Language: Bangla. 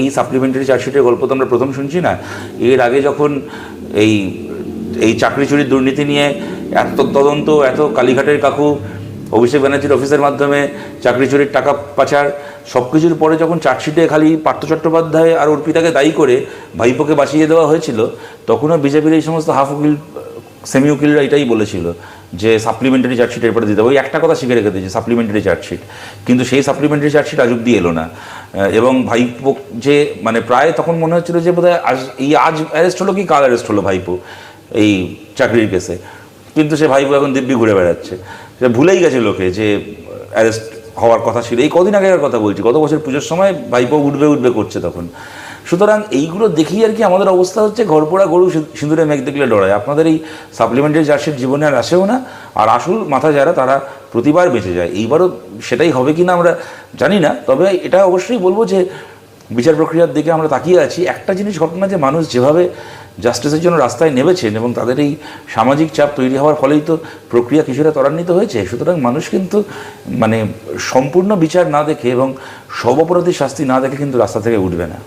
এই সাপ্লিমেন্টারি চার্জশিটের গল্প তো আমরা প্রথম শুনছি না। এর আগে যখন এই এই চাকরি চুরির দুর্নীতি নিয়ে এত তদন্ত, এত কালীঘাটের কাকু অভিষেক ব্যানার্জির অফিসের মাধ্যমে চাকরি চুরির টাকা পাচার সব কিছুর পরে যখন চার্জশিটে খালি পার্থ চট্টোপাধ্যায় আর অর্পিতাকে দায়ী করে ভাইপোকে বাঁচিয়ে দেওয়া হয়েছিল, তখনও বিজেপির এই সমস্ত হাফ উকিল সেমি উকিলরা এটাই বলেছিল যে সাপ্লিমেন্টারি চার্জশিট এরপরে দিতে হবে। ওই একটা কথা শিখে রেখে দিয়েছে, সাপ্লিমেন্টারি চার্জশিট। কিন্তু সেই সাপ্লিমেন্টারি চার্জশিট আজ অব্দি এলো না। এবং ভাইপো যে মানে প্রায় তখন মনে হচ্ছিল যে বোধহয় আজ অ্যারেস্ট হলো কি কাল অ্যারেস্ট হলো ভাইপো এই চাকরির কেসে, কিন্তু সে ভাইপো এখন দিব্যি ঘুরে বেড়াচ্ছে। সে ভুলেই গেছে লোকে যে অ্যারেস্ট হওয়ার কথা ছিল। এই কদিন আগের কথা বলছি, গত বছর পুজোর সময় ভাইপো উঠবে করছে তখন। সুতরাং এইগুলো দেখেই আর কি আমাদের অবস্থা হচ্ছে ঘরপোড়া গরু সিঁদুরে মেঘ দেখলে ডরায়। আপনাদের এই সাপ্লিমেন্টারি চার্জশিট জীবনে আর আসেও না, আর আসল মাথা যারা তারা প্রতিবার বেঁচে যায়। এইবারও সেটাই হবে কি না আমরা জানি না, তবে এটা অবশ্যই বলবো যে বিচার প্রক্রিয়ার দিকে আমরা তাকিয়ে আছি। একটা জিনিস ঘটনা যে মানুষ যেভাবে জাস্টিসের জন্য রাস্তায় নেমেছেন এবং তাদের এই সামাজিক চাপ তৈরি হওয়ার ফলেই তো প্রক্রিয়া কিছুটা ত্বরান্বিত হয়েছে। সুতরাং মানুষ কিন্তু মানে সম্পূর্ণ বিচার না দেখে এবং সব অপরাধীর শাস্তি না দেখে কিন্তু রাস্তা থেকে উঠবে না।